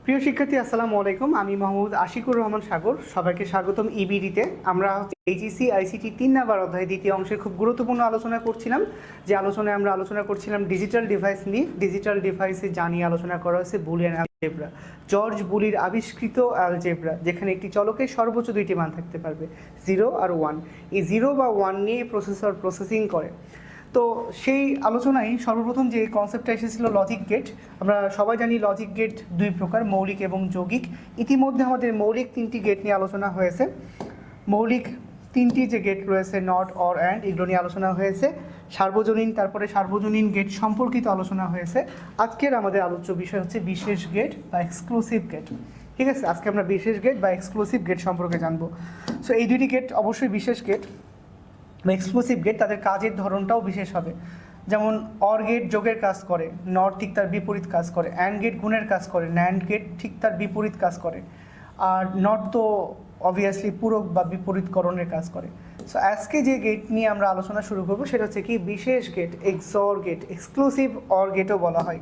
প্রিয় শিক্ষার্থী আসসালামু আলাইকুম। আমি মোহাম্মদ আশিকুর রহমান সাগর। সবাইকে স্বাগতম ইবিডিতে। আমরা এইচএসসি আইসিটি 3 নাম্বার অধ্যায় দ্বিতীয় অংশের খুব গুরুত্বপূর্ণ আলোচনা করছিলাম। যে আলোচনায় আমরা আলোচনা করছিলাম ডিজিটাল ডিভাইস নিয়ে। ডিজিটাল ডিভাইসে জানিয়ে আলোচনা করা হয়েছে বুলিয়ান অ্যালজেব্রা, জর্জ বুলির আবিষ্কৃত অ্যালজেব্রা, যেখানে একটি চলকের সর্বোচ্চ দুইটি মান থাকতে পারবে, 0 আর 1। এই 0 বা 1 নিয়ে প্রসেসর প্রসেসিং করে। তো সেই আলোচনায় সর্বপ্রথম যে কনসেপ্টটা এসেছিল লজিক গেট। আমরা সবাই জানি লজিক গেট দুই প্রকার, মৌলিক এবং যৌগিক। ইতিমধ্যে আমাদের মৌলিক 3টি গেট নিয়ে আলোচনা হয়েছে। মৌলিক 3টি যে গেট রয়েছে, নট, অর, অ্যান্ড, এগুলো নিয়ে আলোচনা হয়েছে। সার্বজনীন, তারপরে সার্বজনীন গেট সম্পর্কিত আলোচনা হয়েছে। আজকের আমাদের আলোচ্য বিষয় হচ্ছে বিশেষ গেট বা এক্সক্লুসিভ গেট। ঠিক আছে, আজকে আমরা বিশেষ গেট বা এক্সক্লুসিভ গেট সম্পর্কে জানবো। সো এই দুটি গেট অবশ্যই বিশেষ গেট বা এক্সক্লুসিভ গেট, তাদের কাজের ধরনটাও বিশেষ হবে। যেমন অর গেট যোগের কাজ করে, নট ঠিক তার বিপরীত কাজ করে। অ্যান্ড গেট গুণের কাজ করে, ন্যান্ড গেট ঠিক তার বিপরীত কাজ করে। আর নট তো অবভিয়াসলি পূরক বা বিপরীতকরণের কাজ করে। সো আজকে যে গেট নিয়ে আমরা আলোচনা শুরু করবো সেটা হচ্ছে কি বিশেষ গেট, এক্সঅর গেট। এক্সক্লুসিভ অর গেটও বলা হয়,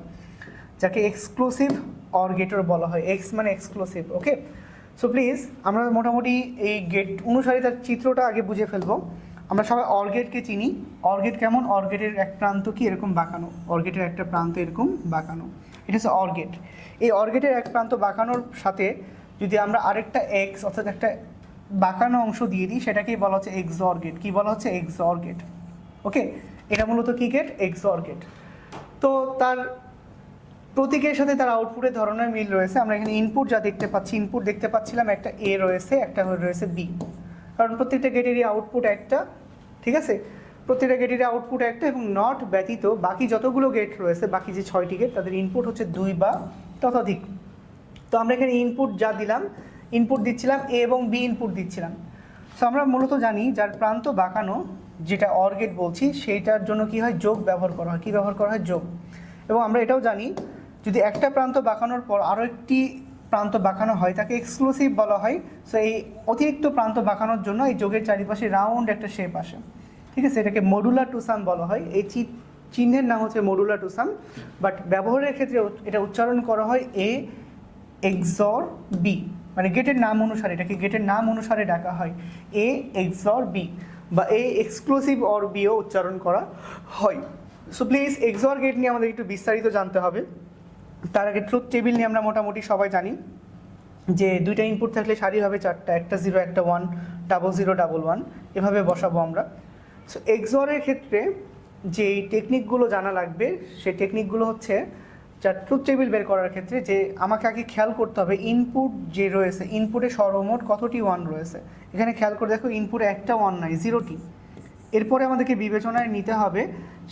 যাকে এক্সক্লুসিভ অর গেটও বলা হয়। এক্স মানে এক্সক্লুসিভ। ওকে, সো প্লিজ আমরা মোটামুটি এই গেট অনুসারে তার চিত্রটা আগে বুঝে ফেলবো। আমরা সবাই অর গেটকে চিনি। অর গেট কেমন? অর গেটের এক প্রান্ত কি এরকম বাঁকানো, অর গেটের একটা প্রান্ত এরকম বাঁকানো, এটা হচ্ছে অর গেট। এই অর গেটের এক প্রান্ত বাঁকানোর সাথে যদি আমরা আরেকটা এক্স অর্থাৎ একটা বাঁকানো অংশ দিয়ে দিই, সেটাকেই বলা হচ্ছে এক্সঅর গেট। কী বলা হচ্ছে? এক্সঅর গেট। ওকে, এটা মূলত কী গেট? এক্সঅর গেট। তো তার প্রতীকের সাথে তার আউটপুটের ধরনের মিল রয়েছে। আমরা এখানে ইনপুট যা দেখতে পাচ্ছি, ইনপুট দেখতে পাচ্ছিলাম একটা এ রয়েছে, একটা রয়েছে বি, কারণ প্রত্যেকটা গেটেরই আউটপুট একটা। ঠিক আছে, প্রত্যেকটা গেটেরই আউটপুট একটা, এবং নট ব্যতীত বাকি যতগুলো গেট রয়েছে, বাকি যে 6টি গেট, তাদের ইনপুট হচ্ছে 2 বা ততোধিক। তো আমরা এখানে ইনপুট যা দিলাম, ইনপুট দিচ্ছিলাম এ এবং বি ইনপুট দিচ্ছিলাম। সো আমরা মূলত জানি যার প্রান্ত বাঁকানো, যেটা অর গেট বলছি, সেইটার জন্য কি হয়? যোগ ব্যবহার করা হয়। কী ব্যবহার করা হয়? যোগ। এবং আমরা এটাও জানি যদি একটা প্রান্ত বাঁকানোর পর আরও একটি প্রান্ত বাঁকানো হয়, তাকে এক্সক্লুসিভ বলা হয়। সো এই অতিরিক্ত প্রান্ত বাঁকানোর জন্য এই যোগের চারিপাশে রাউন্ড একটা শেপ আসে। ঠিক আছে, এটাকে মডুলার টু সাম বলা হয়। এই চিহ্নের নাম হচ্ছে মডুলার টু সাম, বাট ব্যবহারের ক্ষেত্রে এটা উচ্চারণ করা হয় এ এক্সঅর বি, মানে গেটের নাম অনুসারে, এটাকে গেটের নাম অনুসারে ডাকা হয় এ এক্সঅর বি, বা এ এক্সক্লুসিভ অর বিও উচ্চারণ করা হয়। সো প্লিজ এক্সঅর গেট নিয়ে আমাদের একটু বিস্তারিত জানতে হবে। তার আগে ট্রুথ টেবিল নিয়ে আমরা মোটামুটি সবাই জানি যে দুইটা ইনপুট থাকলে সারি হবে 4টা, একটা 0 একটা 1, 00 11 এভাবে বসাবো আমরা। সো এক্সঅরের ক্ষেত্রে যে টেকনিকগুলো জানা লাগবে, সেই টেকনিকগুলো হচ্ছে যার ট্রুথ টেবিল বের করার ক্ষেত্রে যে আমাকে আগে খেয়াল করতে হবে ইনপুট যে রয়েছে, ইনপুটে সর্বমোট কতটি 1 রয়েছে। এখানে খেয়াল করে দেখো, ইনপুটে একটা 1 নাই, 0টি। এরপরে আমাদেরকে বিবেচনায় নিতে হবে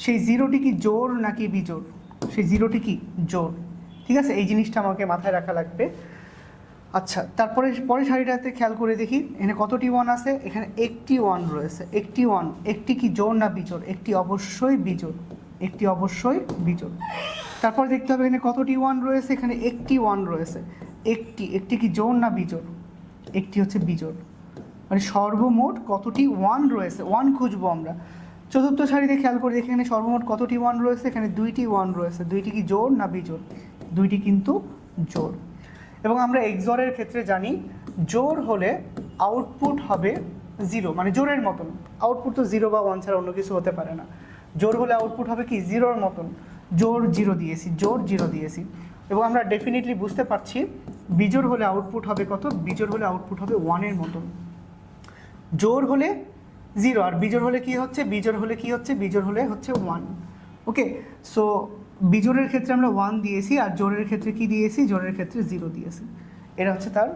সেই 0টি কি জোড় নাকি বিজোড়। সেই 0টি কি জোড়। ঠিক আছে, এই জিনিসটা আমাকে মাথায় রাখা লাগবে। আচ্ছা, তারপরে পরের সারিটাতে খেয়াল করে দেখি এখানে কতটি 1 আছে। এখানে একটি 1 রয়েছে, একটি 1। একটি কি জোড় না বিজোড়? একটি অবশ্যই বিজোড়, একটি অবশ্যই বিজোড়। তারপর দেখতে হবে এখানে কতটি 1 রয়েছে। এখানে একটি 1 রয়েছে, একটি কি জোড় না বিজোড়? একটি হচ্ছে বিজোড়। মানে সর্বমোট কতটি 1 রয়েছে, 1 খুঁজবো আমরা। চতুর্থ সারিতে খেয়াল করে দেখি এখানে সর্বমোট কতটি 1 রয়েছে। এখানে 2টি 1 রয়েছে, 2টি কি জোড় না বিজোড়? 2টি কিন্তু জোড়। এবং আমরা এক্সঅরের ক্ষেত্রে জানি জোড় হলে আউটপুট হবে 0, মানে জোড়ের মতন। আউটপুট তো 0 বা 1 ছাড়া অন্য কিছু হতে পারে না। জোড় হলে আউটপুট হবে কি? 0-র মতন। জোড় 0 দিয়েছি, জোড় 0 দিয়েছি। এবং আমরা ডেফিনেটলি বুঝতে পারছি বিজোড় হলে আউটপুট হবে কত? বিজোড় হলে আউটপুট হবে 1-এর মতন। জোড় হলে 0, আর বিজোড় হলে কি হচ্ছে? বিজোড় হলে কি হচ্ছে? বিজোড় হলে হচ্ছে 1। ওকে, সো বিজোড়ের ক্ষেত্রে আমরা 1 দিয়েছি, আর জোড়ের ক্ষেত্রে কি দিয়েছি? জোড়ের ক্ষেত্রে 0 দিয়েছি। এটা হচ্ছে তার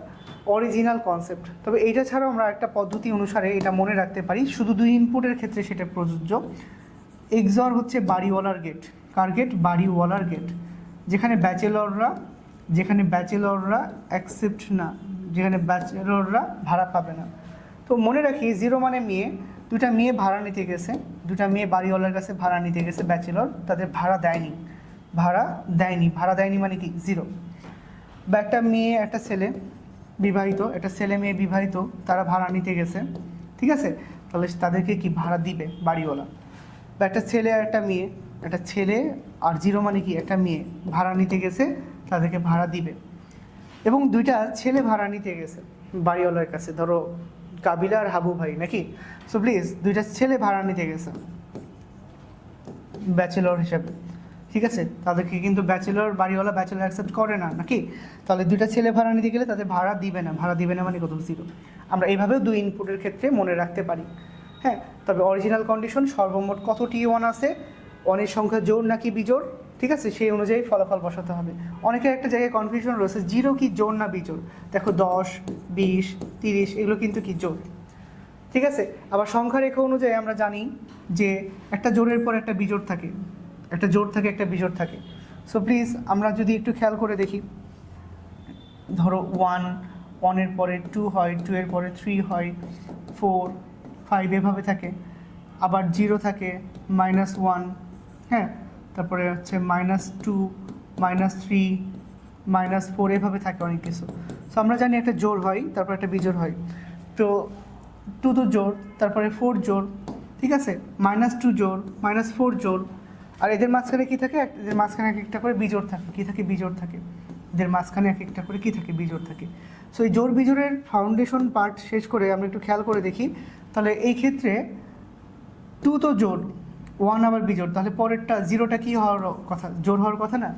অরিজিনাল কনসেপ্ট। তবে এইটা ছাড়াও আমরা একটা পদ্ধতি অনুসারে এটা মনে রাখতে পারি, শুধু 2 ইনপুটের ক্ষেত্রে সেটা প্রযোজ্য। এক্সঅর হচ্ছে বাড়িওয়ালার গেট। কার গেট? বাড়িওয়ালার গেট। যেখানে ব্যাচেলররা অ্যাকসেপ্ট না, যেখানে ব্যাচেলররা ভাড়া পাবে না। তো মনে রাখি 0 মানে মেয়ে, 2টা মেয়ে ভাড়া নিতে গেছে, 2টা মেয়ে বাড়িওয়ালার কাছে ভাড়া নিতে গেছে, ব্যাচেলর, তাদের ভাড়া দেয়নি। ভাড়া দেয়নি মানে কি? 0। বা একটা মেয়ে একটা ছেলে বিবাহিত, একটা ছেলে মেয়ে বিবাহিত, তারা ভাড়া নিতে গেছে। ঠিক আছে, তাহলে তাদেরকে কি ভাড়া দিবে? বাড়িওয়ালা। বা একটা ছেলে আর একটা মেয়ে, একটা ছেলে আর 0 মানে কি? একটা মেয়ে ভাড়া নিতে গেছে, তাদেরকে ভাড়া দিবে। এবং দুইটা ছেলে ভাড়া নিতে গেছে বাড়িওয়ালার কাছে, ধরো কাবিলা আর হাবু ভাই নাকি। সো প্লিজ দুইটা ছেলে ভাড়া নিতে গেছে ব্যাচেলর হিসাবে, ঠিক আছে, তাদেরকে কিন্তু ব্যাচেলর বাড়িওয়ালা ব্যাচেলর অ্যাকসেপ্ট করে না নাকি। তাহলে দুইটা ছেলে ভাড়া নিতে গেলে তাদের ভাড়া দিবে না, ভাড়া দিবে না মানে কত, জিরো। আমরা এইভাবেও দুই ইনপুটের ক্ষেত্রে মনে রাখতে পারি। হ্যাঁ, তবে অরিজিনাল কন্ডিশন সর্বমোট কত T1 আছে, অনেক সংখ্যা জোড় নাকি বিজোড়, ঠিক আছে, সেই অনুযায়ী ফলাফল বসাতে হবে। অনেকের একটা জায়গায় কনফিউশন রয়েছে, জিরো কি জোড় না বিজোড়। দেখো 10, 20, 30 এগুলো কিন্তু কি জোড়, ঠিক আছে। আবার সংখ্যা রেখা অনুযায়ী আমরা জানি যে একটা জোড়ের পর একটা বিজোড় থাকে, একটা জোড় থাকে একটা বিজোড় থাকে। সো প্লিজ আমরা যদি একটু খেয়াল করে দেখি, ধরো 1 এর পরে 2 হয়, 2 এর পরে 3 হয়, 4, 5 এভাবে থাকে। আবার 0 থাকে, -1, হ্যাঁ, তারপরে হচ্ছে -2, -3, -4 এভাবে থাকে অনেক কিছু। সো আমরা জানি একটা জোড় হয়, তারপর একটা বিজোড় হয়। তো 2 তো জোড়, তারপরে 4 জোড়, ঠিক আছে, -2 জোড়, -4 জোড়। আর এদের মাঝখানে কী থাকে, এদের মাঝখানে এক একটা করে বিজোড় থাকে, কী থাকে, বিজোড় থাকে। এদের মাঝখানে এক একটা করে কী থাকে, বিজোড় থাকে। সো এই জোড় বিজোড়ের ফাউন্ডেশন পার্ট শেষ করে আমরা একটু খেয়াল করে দেখি, তাহলে এই ক্ষেত্রে 2 তো জোড়, 1 আবার বিজোড়, তাহলে পরেরটা 0টা কী হওয়ার কথা, জোড় হওয়ার কথা না।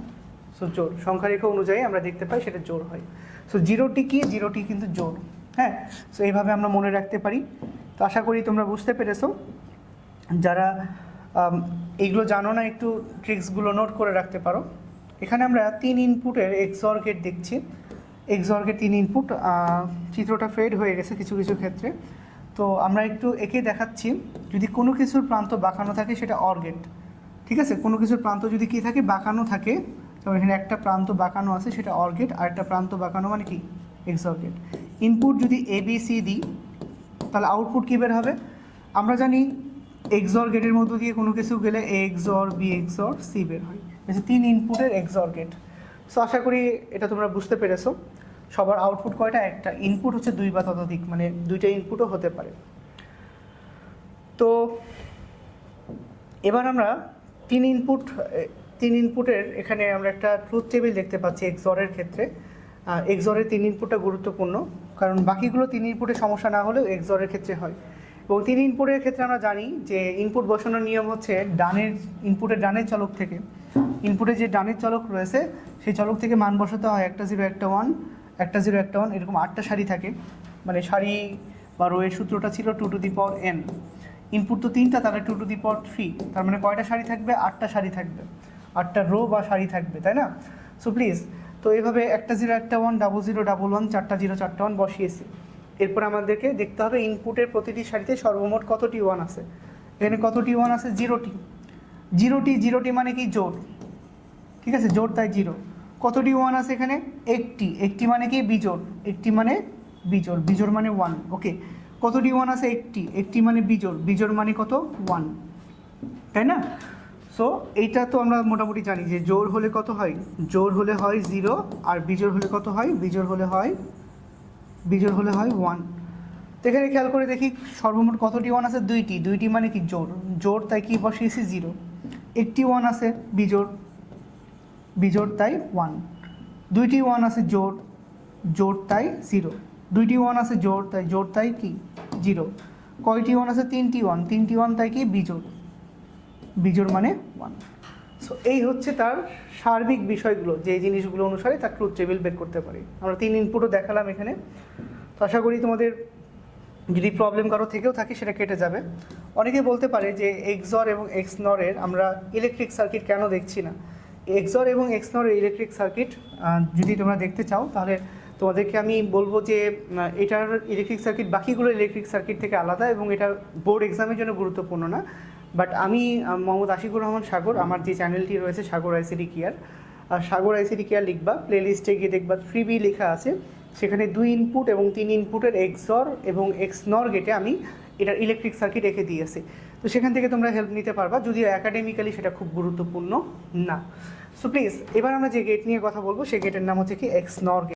সো জোড় সংখ্যা রেখা অনুযায়ী আমরা দেখতে পাই সেটা জোড় হয়। সো 0টি কি, 0টি কিন্তু জোড়। হ্যাঁ, সো এইভাবে আমরা মনে রাখতে পারি। তো আশা করি তোমরা বুঝতে পেরেছো। যারা এইগুলো জানো না, একটু ট্রিক্সগুলো নোট করে রাখতে পারো। এখানে আমরা 3 ইনপুটের XOR গেট দেখছি। XOR গেট 3 ইনপুট, চিত্রটা ফেড হয়ে গেছে কিছু কিছু ক্ষেত্রে। তো আমরা একটু এঁকে দেখাচ্ছি। যদি কোনো কিছুর প্রান্ত বাঁকানো থাকে সেটা OR গেট, ঠিক আছে। কোনো কিছুর প্রান্ত যদি কী থাকে, বাঁকানো থাকে, তো এখানে একটা প্রান্ত বাঁকানো আছে সেটা OR গেট, আর একটা প্রান্ত বাঁকানো মানে কি, XOR গেট। ইনপুট যদি ABC দিই তাহলে আউটপুট কী বের হবে, আমরা জানি XOR গেটের মধ্য দিয়ে কোনো কিছু গেলে A XOR B XOR C বের হয়। 3 ইনপুটের XOR গেট। সো আশা করি এটা তোমরা বুঝতে পেরেছো। সবার আউটপুট কয়টা, একটা। ইনপুট হচ্ছে 2 বা ততোধিক, মানে 2টা ইনপুটও হতে পারে। তো এবার আমরা 3 ইনপুটের এখানে আমরা একটা ট্রুথ টেবিল দেখতে পাচ্ছি XOR-এর ক্ষেত্রে। XOR-এর 3 ইনপুটটা গুরুত্বপূর্ণ, কারণ বাকিগুলো 3 ইনপুটে সমস্যা না হলেও XOR-এর ক্ষেত্রে হয়। এবং 3 ইনপুটের ক্ষেত্রে আমরা জানি যে ইনপুট বসানোর নিয়ম হচ্ছে ইনপুটের ডানের চলক থেকে, ইনপুটে যে ডানের চলক রয়েছে সেই চলক থেকে মান বসাতে হয়, একটা 0 একটা 1, একটা 0 একটা 1, এরকম 8টা সারি থাকে। মানে সারি বা রোয়ের সূত্রটা ছিল 2 to the power n। Input তো 3টা, তাহলে 2 টু দি পাওয়ার 3, তার মানে কয়টা সারি থাকবে, 8টা সারি থাকবে, 8টা রো বা সারি থাকবে, তাই না। সো প্লিজ, তো এইভাবে একটা 0 একটা 1, 0 0 1 1, 4টা 0 4টা 1 বসিয়েছি। এরপর আমাদেরকে দেখতে হবে ইনপুটের প্রতিটি সারিতে সর্বমোট কতটি 1 আছে। এখানে কতটি 1 আছে, 0টি। 0টি মানে কি, জোড়, ঠিক আছে, জোড়, তাই 0। কতটি 1 আছে এখানে, একটি মানে কি, বিজোড়, একটি মানে বিজোড়, বিজোড় মানে 1। ওকে, কতটি 1 আছে, একটি মানে বিজোড় মানে কত, 1, তাই না। সো এইটা তো আমরা মোটামুটি জানি যে জোড় হলে কত হয়, জোড় হলে হয় 0, আর বিজোড় হলে কত হয়, বিজোড় হলে হয় 1। তো এখানে খেয়াল করে দেখি সর্বমোট কতটি 1 আছে, 2টি মানে কি, জোড়, তাই কি বসিয়েছি 0। একটি 1 আছে বিজোড় তাই 1। 2টি 1 আছে জোড় তাই 0। 2টি 1 আছে জোড় তাই কি, 0। কয়টি 1 আছে, 3টি 1 তাই কি, বিজোড় মানে 1। সো এই হচ্ছে তার সার্বিক বিষয়গুলো, যে জিনিসগুলো অনুসারে তার ট্রুথ টেবিল বের করতে পারি। আমরা 3 ইনপুটও দেখালাম এখানে। তো আশা করি তোমাদের যদি প্রবলেম কারো থেকেও থাকে সেটা কেটে যাবে। অনেকে বলতে পারে যে XOR এবং XNOR-এর আমরা ইলেকট্রিক সার্কিট কেন দেখছি না। XOR এবং XNOR-এর ইলেকট্রিক সার্কিট যদি তোমরা দেখতে চাও তাহলে তোমাদেরকে আমি বলবো যে এটার ইলেকট্রিক সার্কিট বাকিগুলো ইলেকট্রিক সার্কিট থেকে আলাদা, এবং এটা বোর্ড এক্সামের জন্য গুরুত্বপূর্ণ না। বাট আমি মোহাম্মদ আশিকুর রহমান সাগর, আমার যে চ্যানেলটি রয়েছে সাগর ICT কেয়ার, সাগর ICT কেয়ার লিখবা, প্লেলিস্টে গিয়ে দেখবা 3B লেখা আছে, সেখানে 2 ইনপুট এবং 3 ইনপুটের XOR এবং XNOR গেটে আমি এটার ইলেকট্রিক সার্কিট রেখে দিয়েছি। তো সেখান থেকে তোমরা হেল্প নিতে পারবা, যদিও অ্যাকাডেমিক্যালি সেটা খুব গুরুত্বপূর্ণ না। সো প্লিজ, এবার আমরা যে গেট নিয়ে কথা বলবো সেই গেটের নাম হচ্ছে কি, XNOR গেট।